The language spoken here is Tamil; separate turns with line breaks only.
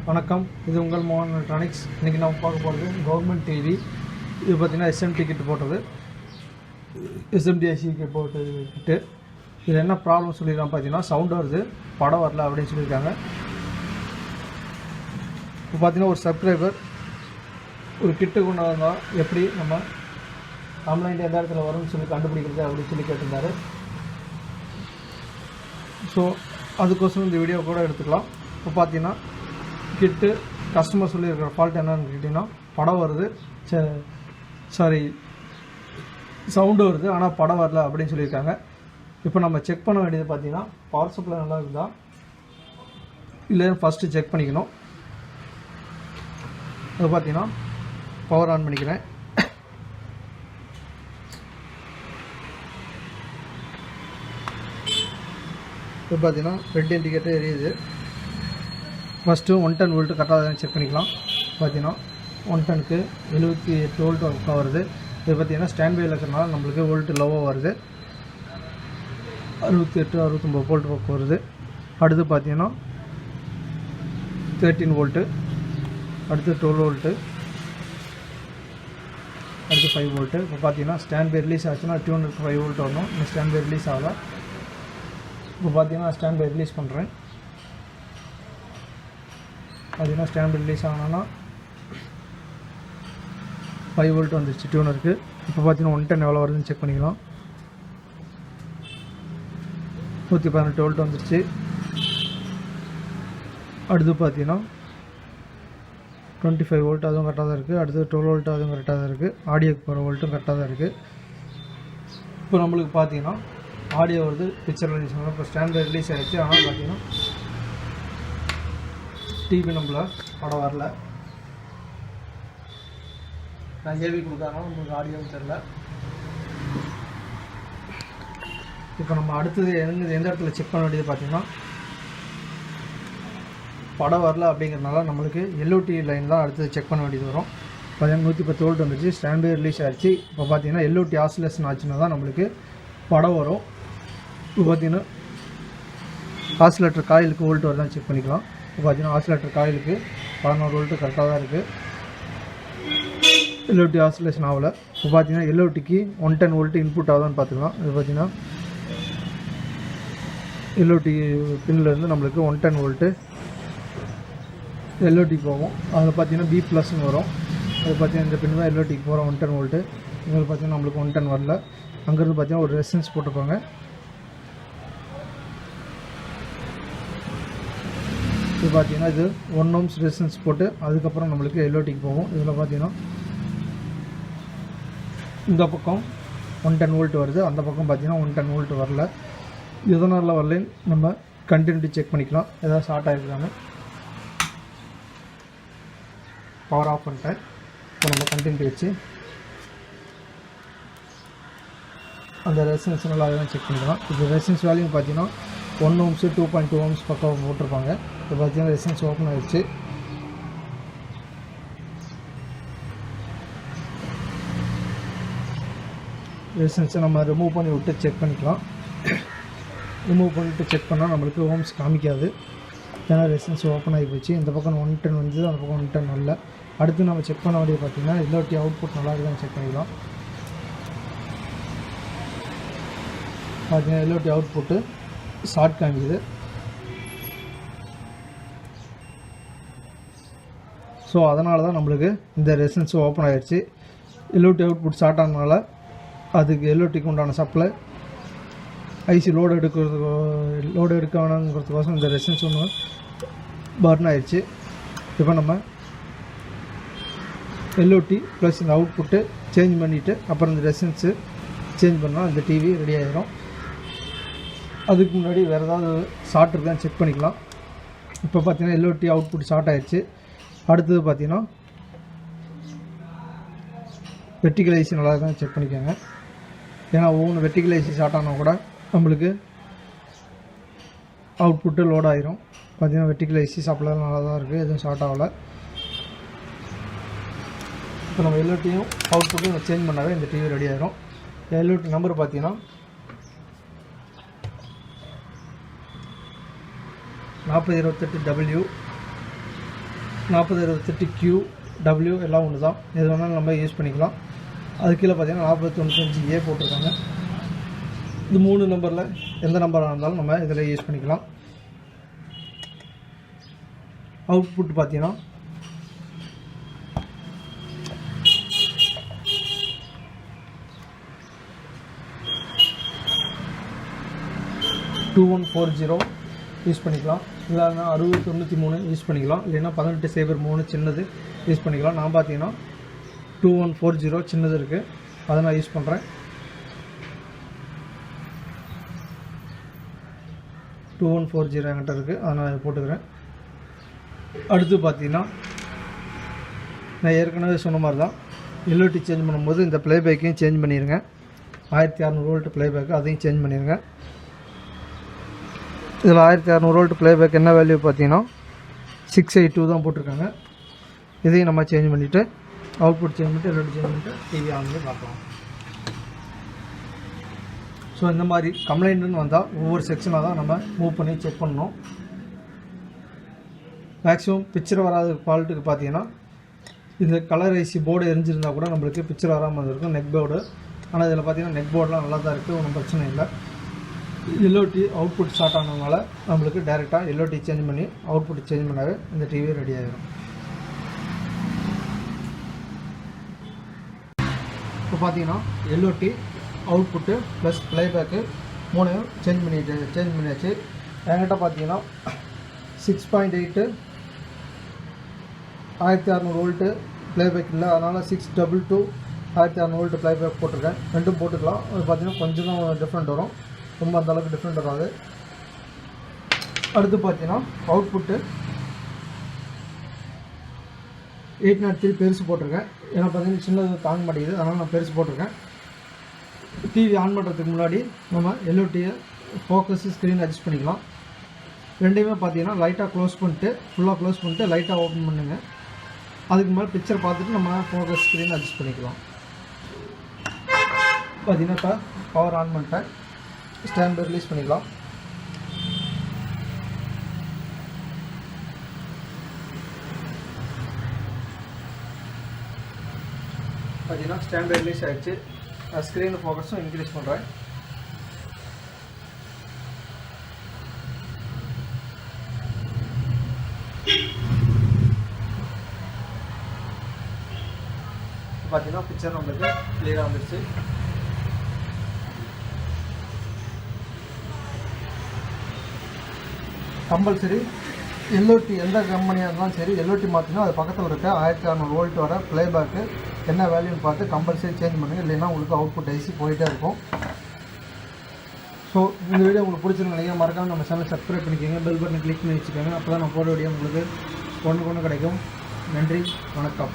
வணக்கம், இது உங்கள் மோகன் எலக்ட்ரானிக்ஸ். இன்றைக்கி நம்ம பார்க்க போகிறது கவர்மெண்ட் டிவி. இது பார்த்திங்கன்னா எஸ்எம்டி கிட்டு போட்டது, எஸ்எம்டிஐசி கிட் போட்டது கிட்டு. இதில் என்ன ப்ராப்ளம் சொல்லியிருக்காங்க பார்த்தீங்கன்னா, சவுண்டு வருது, படம் வரல அப்படின்னு சொல்லியிருக்காங்க. இப்போ பார்த்தீங்கன்னா ஒரு சப்ஸ்கிரைபர் ஒரு கிட்டு கொண்டு வந்தால் எப்படி நம்ம கம்ப்ளைண்ட் எந்த இடத்துல வரும்னு சொல்லி கண்டுபிடிக்கிறது அப்படின்னு சொல்லி கேட்டிருந்தாரு. ஸோ அதுக்கோசரம் இந்த வீடியோ கூட எடுத்துக்கலாம். இப்போ பார்த்தீங்கன்னா கிட்டு கஸ்டமர் சொல்லியிருக்கிற ஃபால்ட் என்னன்னு கேட்டிங்கன்னா, படம் வருது, சவுண்டு வருது, ஆனால் படம் வரல அப்படின்னு சொல்லியிருக்காங்க. இப்போ நம்ம செக் பண்ண வேண்டியது பார்த்தீங்கன்னா, பவர் சப்ளை நல்லா இருக்குதா இல்லைன்னு ஃபஸ்ட்டு செக் பண்ணிக்கணும். அது பார்த்தீங்கன்னா பவர் ஆன் பண்ணிக்கிறேன். இப்போ பார்த்தீங்கன்னா ரெட் இண்டிகேட்டர் எரியுது. ஃபஸ்ட்டு 110 வோல்ட்டு கரெக்டாக செக் பண்ணிக்கலாம். பார்த்தீங்கன்னா 110க்கு 78 வோல்ட் பக்கம் வருது. இது பார்த்தீங்கன்னா ஸ்டாண்ட் பையில் இருக்கிறனால நம்மளுக்கு வோல்ட்டு லோவாக வருது. 68-69 வோல்ட் பக்கம் வருது. அடுத்து பார்த்தீங்கன்னா 13 வோல்ட்டு, அடுத்து 12 வோல்ட்டு, அடுத்து 5 வோல்ட்டு. இப்போ பார்த்தீங்கன்னா ஸ்டாண்ட் பை ரிலீஸ் ஆச்சுன்னா டியூனுக்கு 5 வோல்ட் வரணும். இந்த ஸ்டாண்ட் பை ரிலீஸ் ஆகலை. இப்போ பார்த்தீங்கன்னா ஸ்டாண்ட் பை ரிலீஸ் பண்ணுறேன். பார்த்தீங்கன்னா ஸ்டாண்ட் பை ரிலீஸ் ஆகணும்னா 5 வோல்ட் வந்துருச்சு டியூனருக்கு. இப்போ பார்த்தீங்கன்னா 110 எவ்வளோ வருதுன்னு செக் பண்ணிக்கலாம். 118 வோல்ட் வந்துருச்சு. அடுத்து பார்த்தீங்கன்னா 25 வோல்ட், அதுவும் கரெக்டாக தான் இருக்குது. அடுத்து 12 வோல்ட், அதுவும் கரெக்டாக தான் இருக்குது. ஆடியோக்கு போகிற வோல்ட்டும் கரெக்டாக தான் இருக்குது. இப்போ நம்மளுக்கு பார்த்தீங்கன்னா ஆடியோ வருது, பிக்சர் ரிலீஸ் ஆகும். இப்போ ஸ்டாண்ட் பை ரிலீஸ் ஆகிடுச்சு. ஆனால் பார்த்தீங்கன்னா டிவி நம்மள படம் வரல. நான் ஏவி கொடுத்தாலும் நம்மளுக்கு ஆடியோவும் தெரில. இப்போ நம்ம அடுத்தது எந்த இடத்துல செக் பண்ண வேண்டியது பார்த்தீங்கன்னா, படம் வரல அப்படிங்கிறதுனால நம்மளுக்கு எல்ஓடி லைன் தான் அடுத்தது செக் பண்ண வேண்டியது வரும். பார்த்தீங்கன்னா 110 வோல்ட் வந்துருச்சு, ஸ்டாண்ட் பை ரிலீஸ் ஆகிடுச்சு. இப்போ பார்த்தீங்கன்னா எல்ஓடி ஆசிலேஷன் ஆச்சுன்னா தான் நம்மளுக்கு படம் வரும். இப்போ பார்த்தீங்கன்னா ஆசிலேட்டர் காயிலுக்கு வோல்ட் வருதான்னு செக் பண்ணிக்கலாம். இப்போ பார்த்தீங்கன்னா ஆசிலேட்டர் காயிலுக்கு 11 வோல்ட்டு கரெக்டாக தான் இருக்குது. எல்ஓடி ஆசிலேஷன் ஆகலை. இப்போ பார்த்தீங்கன்னா எல்ஓடிக்கு 110 வோல்ட்டு இன்புட் ஆகுதான்னு பார்த்துக்கலாம். இது பார்த்தீங்கன்னா எல்ஓடி பின்னிலேருந்து நம்மளுக்கு 110 வோல்ட்டு எல்ஓடி போகும். அதில் பார்த்தீங்கன்னா பி ப்ளஸ்ன்னு வரும். அது பார்த்தீங்கன்னா இந்த பின் தான் எல்ஓடிக்கு போகிற 110 வோல்ட்டு. இதில் பார்த்தீங்கன்னா நம்மளுக்கு 110 வரல. அங்கேருந்து பார்த்தீங்கன்னா ஒரு ரெசிஸ்டன்ஸ் போட்டிருப்பாங்க. இது பார்த்தீங்கன்னா இது 1 ohms ரெசிஸ்டன்ஸ் போட்டு அதுக்கப்புறம் நம்மளுக்கு எல்ஓடிக்கு போகும். இதில் பார்த்தீங்கன்னா இந்த பக்கம் 110 வோல்ட் வருது, அந்த பக்கம் பார்த்தீங்கன்னா 110 வோல்ட் வரல. எதனால் வரலன்னு நம்ம கண்டினியூட்டி செக் பண்ணிக்கலாம், எதாவது ஷார்ட் ஆகிருக்காங்க. பவர் ஆஃப் பண்ணிட்டேன். இப்போ நம்ம கண்டினியூட்டி வச்சு அந்த ரெசிஸ்டன்ஸ் நல்லா செக் பண்ணிக்கலாம். இப்போ ரெசிஸ்டன்ஸ் வேல்யூ பார்த்தீங்கன்னா 1 ohms 2.2 ohms பக்கம் போட்டிருப்பாங்க. இப்போ பார்த்தீங்கன்னா ரெசிஸ்டன்ஸ் ஓப்பன் ஆகிடுச்சு. ரெசிஸ்டன்ஸை நம்ம ரிமூவ் பண்ணி விட்டு செக் பண்ணிக்கலாம். ரிமூவ் பண்ணிவிட்டு செக் பண்ணால் நம்மளுக்கு ஓம்ஸ் காமிக்காது, ஏன்னா ரெசிஸ்டன்ஸ் ஓப்பன் ஆகி போச்சு. இந்த பக்கம் 110 வந்து அந்த பக்கம் 110 வரல. அடுத்து நம்ம செக் பண்ண வேண்டியது பார்த்தீங்கன்னா எல்ஓடி அவுட்புட் நல்லா இருக்குதான்னு செக் பண்ணிக்கலாம். பார்த்தீங்கன்னா எல்ஓடி அவுட்புட்டு ஷார்ட் காமிக்குது. ஸோ அதனால தான் நம்மளுக்கு இந்த ரெசிஸ்டன்ஸ் ஓப்பன் ஆகிடுச்சு. எல்ஓடி அவுட்புட் ஷார்ட் ஆனதுனால அதுக்கு எல்ஓடிக்கு உண்டான சப்ளை ஐசி லோடு எடுக்க வேணாங்கிறதுக்கோசம் இந்த ரெசிஸ்டன்ஸ் ஒன்று பர்ன் ஆகிடுச்சு. இப்போ நம்ம எல்ஓடி ப்ளஸ் இந்த அவுட்புட்டு சேஞ்ச் பண்ணிவிட்டு அப்புறம் இந்த ரெசிஸ்டன்ஸு சேஞ்ச் பண்ணால் இந்த டிவி ரெடி ஆகிடும். அதுக்கு முன்னாடி வேறு ஏதாவது ஷார்ட் இருக்கான்னு செக் பண்ணிக்கலாம். இப்போ பார்த்தீங்கன்னா எல்ஓடி அவுட்புட் ஷார்ட் ஆகிடுச்சு. அடுத்தது பார்த்தீங்கன்னா வெர்டிகல் ஐசி நல்லா இருக்கான்னு செக் பண்ணிக்கோங்க. ஏன்னா ஒவ்வொன்று வெர்டிகல் ஐசி ஷார்ட் ஆனால் கூட நம்மளுக்கு அவுட்புட்டு லோட் ஆகிரும். பார்த்தீங்கன்னா வெர்டிகல் ஐசி சப்ளை நல்லா தான் இருக்குது, எதுவும் ஷார்ட் ஆகலை. இப்போ நம்ம எல்ஓடியும் அவுட்புட்டும் சேஞ்ச் பண்ணாவே இந்த டிவி ரெடி ஆகிரும். எல்ஓடி நம்பர் பார்த்தீங்கன்னா 4028W 4028 Q W எல்லாம் ஒன்று தான், எது வேணாலும் நம்ம யூஸ் பண்ணிக்கலாம். அது கீழே பார்த்தீங்கன்னா 4095A போட்டிருக்காங்க. இது 3 நம்பரில் எந்த நம்பராக இருந்தாலும் நம்ம இதில் யூஸ் பண்ணிக்கலாம். அவுட்புட் பார்த்தீங்கன்னா $2140 யூஸ் பண்ணிக்கலாம், இல்லைன்னா 6093 யூஸ் பண்ணிக்கலாம், இல்லைன்னா 1803 சின்னது யூஸ் பண்ணிக்கலாம். நான் பார்த்தீங்கன்னா 2140 சின்னது இருக்குது, அதை நான் யூஸ் பண்ணுறேன். 2140 என்கிட்ட இருக்குது, அதை நான் போட்டுக்கிறேன். அடுத்து பார்த்தீங்கன்னா நான் ஏற்கனவே சொன்ன மாதிரி தான் LOT சேஞ்ச் பண்ணும்போது இந்த ப்ளேபேக்கையும் சேஞ்ச் பண்ணிடுங்க. 1600 வோல்ட் ப்ளேபேக்கு அதையும் சேஞ்ச் பண்ணிடுங்க. இதில் 1600 வோல்ட் ப்ளேபேக் என்ன வேல்யூ பார்த்தீங்கன்னா 682 தான் போட்டிருக்காங்க. இதையும் நம்ம சேஞ்ச் பண்ணிவிட்டு அவுட்புட் சேஞ்ச் பண்ணிட்டு LOT சேஞ்ச் பண்ணிட்டு டிவி ஆன் பண்ணி பார்க்கலாம். ஸோ இந்த மாதிரி கம்ப்ளைண்ட்டுன்னு வந்தால் ஒவ்வொரு செக்ஷனாக தான் நம்ம மூவ் பண்ணி செக் பண்ணணும். மேக்ஸிமம் பிக்சர் வராத ஃபால்ட்டுக்கு பார்த்தீங்கன்னா இந்த கலர் ஐசி போர்டு எரிஞ்சிருந்தால் கூட நம்மளுக்கு பிக்சர் வராமல் இருக்கும், நெக் போர்டு. ஆனால் இதில் பார்த்தீங்கன்னா நெக் போர்டெலாம் நல்லா தான் இருக்குது, ஒன்றும் பிரச்சனை இல்லை. LOT அவுட்புட் ஸ்டார்ட் ஆனதுனால நம்மளுக்கு டேரெக்டாக LOT சேஞ்ச் பண்ணி அவுட்புட் சேஞ்ச் பண்ணாவே இந்த டிவி ரெடி ஆகிடும். இப்போ பார்த்தீங்கன்னா LOT output plus playback 3 change பண்ணியாச்சு. என்கிட்ட பார்த்தீங்கன்னா 6.8 1600 வோல்ட்டு ப்ளேபேக் இல்லை, அதனால் 622 1600 வோல்ட்டு ப்ளேபேக் போட்டிருக்கேன். ரெண்டும் போட்டுக்கலாம். அது பார்த்தீங்கன்னா கொஞ்சம் தான் டிஃப்ரெண்ட் வரும், ரொம்ப அந்தளவுக்கு டிஃப்ரெண்ட் வராது. அடுத்து பார்த்தீங்கன்னா அவுட்புட்டு 803 பெருசு போட்டிருக்கேன். ஏன்னா பார்த்தீங்கன்னா சின்னது தாங்க மாட்டேங்குது, அதனால் நான் பெருசு போட்டிருக்கேன். டிவி ஆன் பண்ணுறதுக்கு முன்னாடி நம்ம LOTயை ஃபோக்கஸ் ஸ்க்ரீன் அட்ஜஸ்ட் பண்ணிக்கலாம். ரெண்டையுமே பார்த்தீங்கன்னா லைட்டாக க்ளோஸ் பண்ணிட்டு ஃபுல்லாக க்ளோஸ் பண்ணிட்டு லைட்டாக ஓப்பன் பண்ணுங்க. அதுக்கு மேலே பிக்சர் பார்த்துட்டு நம்ம ஃபோக்கஸ் ஸ்க்ரீன் அட்ஜஸ்ட் பண்ணிக்கலாம். பார்த்தீங்கன்னா இப்போ பவர் ஆன் பண்ணிட்டேன், ஸ்டாண்ட் பை ரிலீஸ் பண்ணிக்கலாம். பார்த்தீங்கன்னா ஸ்டாண்ட் பை ரிலீஸ் ஆகிடுச்சு. ஸ்க்ரீன் ஃபோக்கஸும் இன்க்ரீஸ் பண்ணுறேன். பார்த்தீங்கன்னா பிக்சர் நம்மளுக்கு கிளியராக வந்துடுச்சு. கம்பல்சரி LOT எந்த கம்பெனியாக இருந்தாலும் சரி LOT மாற்றினா அது பக்கத்தில் இருக்க 1600 வோல்ட் வர ப்ளேபேக்கு என்ன வேல்யூன்னு பார்த்து கம்பல்சரி சேஞ்ச் பண்ணுங்கள், இல்லைன்னா உங்களுக்கு அவுட்புட் ஐசி போயிட்டே இருக்கும். ஸோ இந்த வீடியோ உங்களுக்கு பிடிச்சிருக்க நினைக்கிறேன். மறக்காமல் நம்ம சேனல் சப்ஸ்கிரைப் பண்ணிக்கோங்க, பெல் பட்டனை கிளிக் பண்ணி வச்சுக்கோங்க. அப்போ தான் நான் போட வீடியோ உங்களுக்கு ஒன்று கிடைக்கும். நன்றி, வணக்கம்.